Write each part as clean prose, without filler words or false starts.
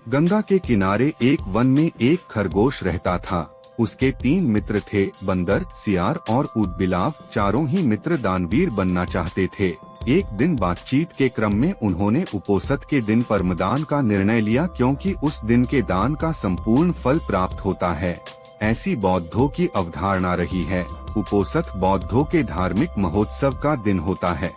गंगा के किनारे एक वन में एक खरगोश रहता था। उसके 3 मित्र थे, बंदर, सियार और ऊदबिलाव। चारों ही मित्र दानवीर बनना चाहते थे। एक दिन बातचीत के क्रम में उन्होंने उपोषित के दिन परमदान का निर्णय लिया, क्योंकि उस दिन के दान का संपूर्ण फल प्राप्त होता है। ऐसी बौद्धों की अवधारणा रही है। उपोषित बौद्धों के धार्मिक महोत्सव का दिन होता है।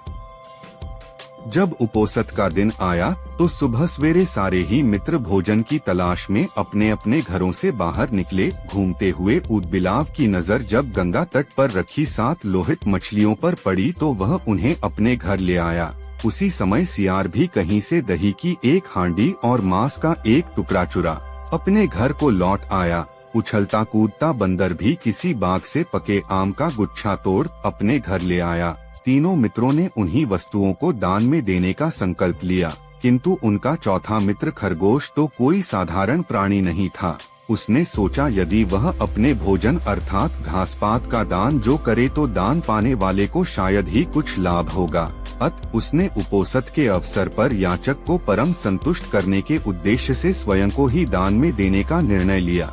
जब उपोषित का दिन आया तो सुबह सवेरे सारे ही मित्र भोजन की तलाश में अपने अपने घरों से बाहर निकले। घूमते हुए ऊदबिलाव की नजर जब गंगा तट पर रखी 7 लोहित मछलियों पर पड़ी तो वह उन्हें अपने घर ले आया। उसी समय सियार भी कहीं से दही की एक हांडी और मांस का एक टुकड़ा चुरा अपने घर को लौट आया। उछलता कूदता बंदर भी किसी बाग से पके आम का गुच्छा तोड़ अपने घर ले आया। तीनों मित्रों ने उन्हीं वस्तुओं को दान में देने का संकल्प लिया, किंतु उनका चौथा मित्र खरगोश तो कोई साधारण प्राणी नहीं था। उसने सोचा यदि वह अपने भोजन अर्थात घासपात का दान जो करे तो दान पाने वाले को शायद ही कुछ लाभ होगा। अतः उसने उपोषित के अवसर पर याचक को परम संतुष्ट करने के उद्देश्य से स्वयं को ही दान में देने का निर्णय लिया।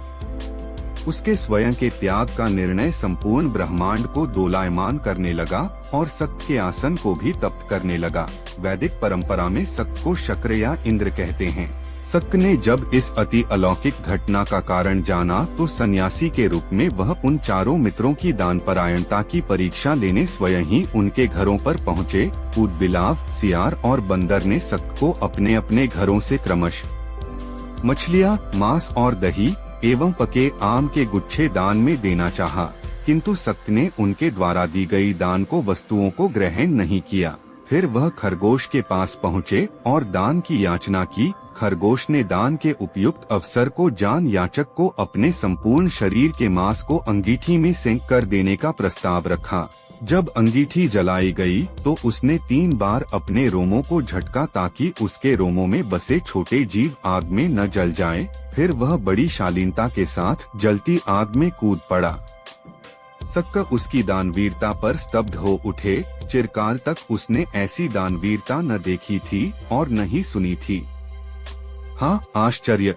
उसके स्वयं के त्याग का निर्णय संपूर्ण ब्रह्मांड को दोलायमान करने लगा और सक्त के आसन को भी तप्त करने लगा। वैदिक परंपरा में सक्त को शक्र या इंद्र कहते हैं। सक्त ने जब इस अति अलौकिक घटना का कारण जाना तो सन्यासी के रूप में वह उन चारों मित्रों की दानपरायणता की परीक्षा लेने स्वयं ही उनके घरों पर पहुँचे। ऊदबिलाव, सियार और बंदर ने सक्त को अपने अपने घरों से क्रमशः मछलियाँ, मांस और दही एवं पके आम के गुच्छे दान में देना चाहा, किंतु सक्त ने उनके द्वारा दी गई दान को वस्तुओं को ग्रहण नहीं किया। फिर वह खरगोश के पास पहुँचे और दान की याचना की। खरगोश ने दान के उपयुक्त अवसर को जान याचक को अपने संपूर्ण शरीर के मांस को अंगीठी में सेंक कर देने का प्रस्ताव रखा। जब अंगीठी जलाई गई तो उसने 3 बार अपने रोमों को झटका ताकि उसके रोमों में बसे छोटे जीव आग में न जल जाएं। फिर वह बड़ी शालीनता के साथ जलती आग में कूद पड़ा। सक्त उसकी दानवीरता पर स्तब्ध हो उठे। चिरकाल तक उसने ऐसी दानवीरता न देखी थी और न ही सुनी थी। हाँ, आश्चर्य!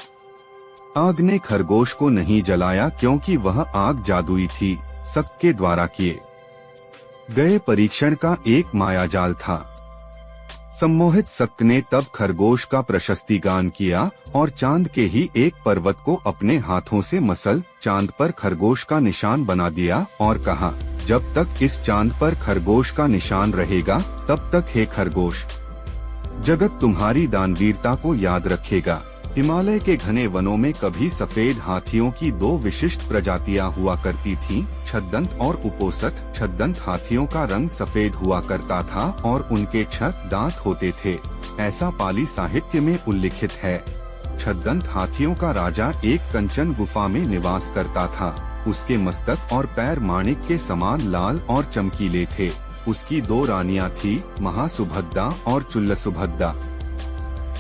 आग ने खरगोश को नहीं जलाया, क्योंकि वह आग जादुई थी, सक्त के द्वारा किए गए परीक्षण का एक मायाजाल था। सम्मोहित सक्त ने तब खरगोश का प्रशस्ति गान किया और चांद के ही एक पर्वत को अपने हाथों से मसल चांद पर खरगोश का निशान बना दिया और कहा, जब तक इस चांद पर खरगोश का निशान रहेगा तब तक हे खरगोश, जगत तुम्हारी दानवीरता को याद रखेगा। हिमालय के घने वनों में कभी सफेद हाथियों की 2 विशिष्ट प्रजातियां हुआ करती थीं, छद्दंत और उपोषित। छद्दंत हाथियों का रंग सफेद हुआ करता था और उनके 6 दांत होते थे, ऐसा पाली साहित्य में उल्लिखित है। छद्दंत हाथियों का राजा एक कंचन गुफा में निवास करता था। उसके मस्तक और पैर माणिक के समान लाल और चमकीले थे। उसकी 2 रानियां थी, महासुभद्दा और चुल्लसुभद्दा।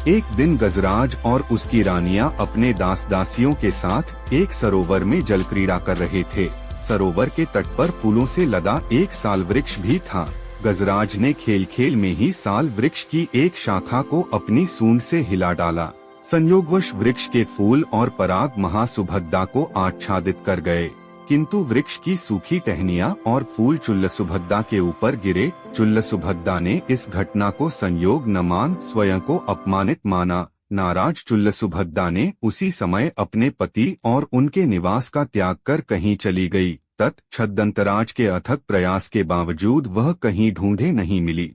एक दिन गजराज और उसकी रानियां अपने दास दासियों के साथ एक सरोवर में जल क्रीड़ा कर रहे थे। सरोवर के तट पर फूलों से लदा एक साल वृक्ष भी था। गजराज ने खेल खेल में ही साल वृक्ष की एक शाखा को अपनी सूंड से हिला डाला। संयोगवश वृक्ष के फूल और पराग महासुभद्दा को आच्छादित कर गए, किंतु वृक्ष की सूखी टहनियां और फूल चुल्लसुभद्दा के ऊपर गिरे। चुल्लसुभद्दा ने इस घटना को संयोग न मान स्वयं को अपमानित माना। नाराज चुल्लसुभद्दा ने उसी समय अपने पति और उनके निवास का त्याग कर कहीं चली गई। तत् छद्दंतराज के अथक प्रयास के बावजूद वह कहीं ढूंढे नहीं मिली।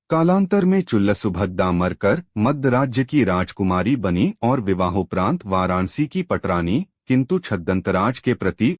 कालांतर में चुल्लसुभद्दा मरकर मद्ध राज्य की राजकुमारी बनी और विवाहोपरांत वाराणसी की पटरानी, किंतु छद्दंतराज के प्रति